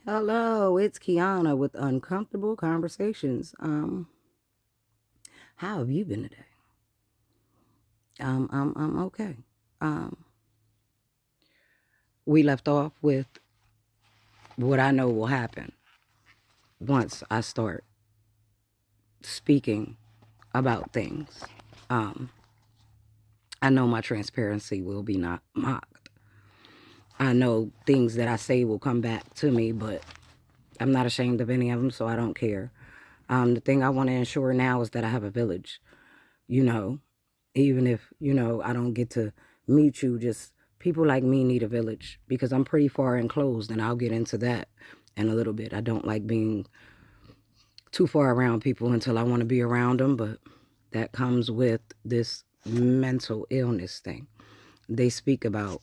Hello, it's Kiana with Uncomfortable Conversations. How have you been today? I'm okay. Um, we left off with what I know will happen once I start speaking about things. Um, I know my transparency will be not mocked. I know things that I say will come back to me, but I'm not ashamed of any of them, so I don't care. The thing I want to ensure now is that I have a village, you know, even if, I don't get to meet you, just people like me need a village because I'm pretty far enclosed, and I'll get into that in a little bit. I don't like being too far around people until I want to be around them, but that comes with this mental illness thing. They speak about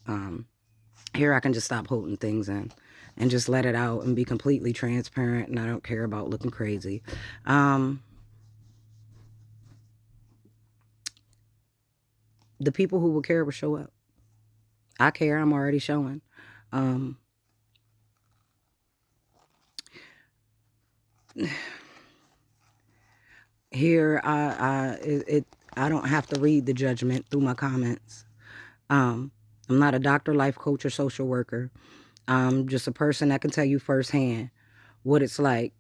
here I can just stop holding things in and just let it out and be completely transparent, and I don't care about looking crazy. Um, the people who will care will show up. I care. I'm already showing. Um, here, I don't have to read the judgment through my comments. Um, I'm not a doctor, life coach, or social worker. I'm just a person that can tell you firsthand what it's like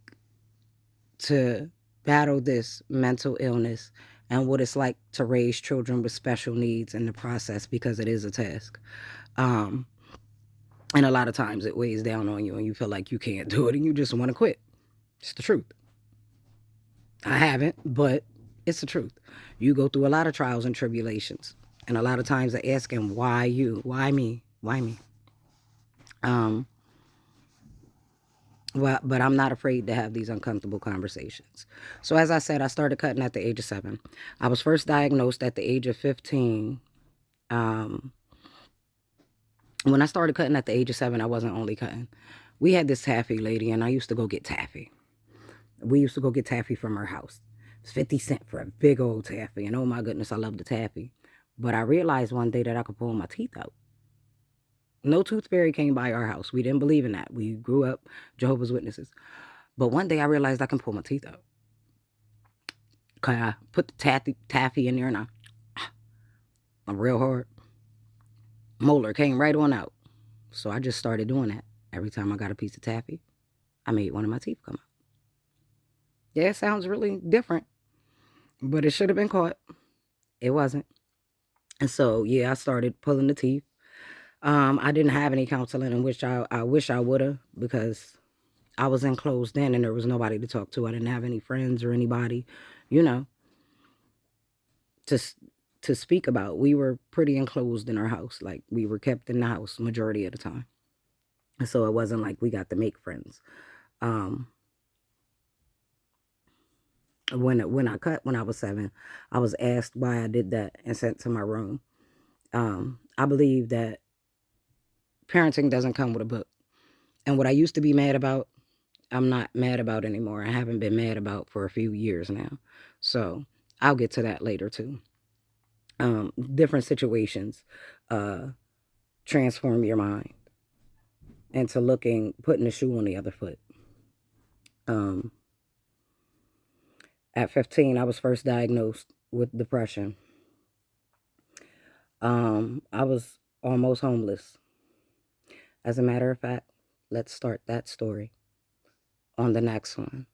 to battle this mental illness and what it's like to raise children with special needs in the process, because it is a task. Um, and a lot of times it weighs down on you and you feel like you can't do it and you just want to quit. It's the truth. I haven't, but it's the truth. You go through a lot of trials and tribulations, and a lot of times they're asking, why you? Why me? Why me? Um, but I'm not afraid to have these uncomfortable conversations. So, as I said, I started cutting at the age of 7. I was first diagnosed at the age of 15. Um, when I started cutting at the age of 7, I wasn't only cutting. We had this taffy lady, and I used to go get taffy. We used to go get taffy from her house. It's 50 cents for a big old taffy. And oh my goodness, I love the taffy. But I realized one day that I could pull my teeth out. No tooth fairy came by our house. We didn't believe in that. We grew up Jehovah's Witnesses. But one day I realized I can pull my teeth out. I put the taffy in there and I'm real hard. Molar came right on out. So I just started doing that. Every time I got a piece of taffy, I made one of my teeth come out. Yeah, it sounds really different, but it should have been caught. It wasn't. And so, yeah, I started pulling the teeth. I didn't have any counseling, in which I wish I would have, because I was enclosed in and there was nobody to talk to. I didn't have any friends or anybody, you know, to to speak about. We were pretty enclosed in our house. Like, we were kept in the house majority of the time. And so it wasn't like we got to make friends. Um, when I cut when I was 7, I was asked why I did that and sent to my room. I believe that parenting doesn't come with a book. And what I used to be mad about, I'm not mad about anymore. I haven't been mad about for a few years now. So I'll get to that later too. Different situations uh, transform your mind into putting the shoe on the other foot. Um, at 15, I was first diagnosed with depression. I was almost homeless. As a matter of fact, let's start that story on the next one.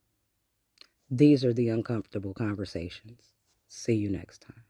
These are the uncomfortable conversations. See you next time.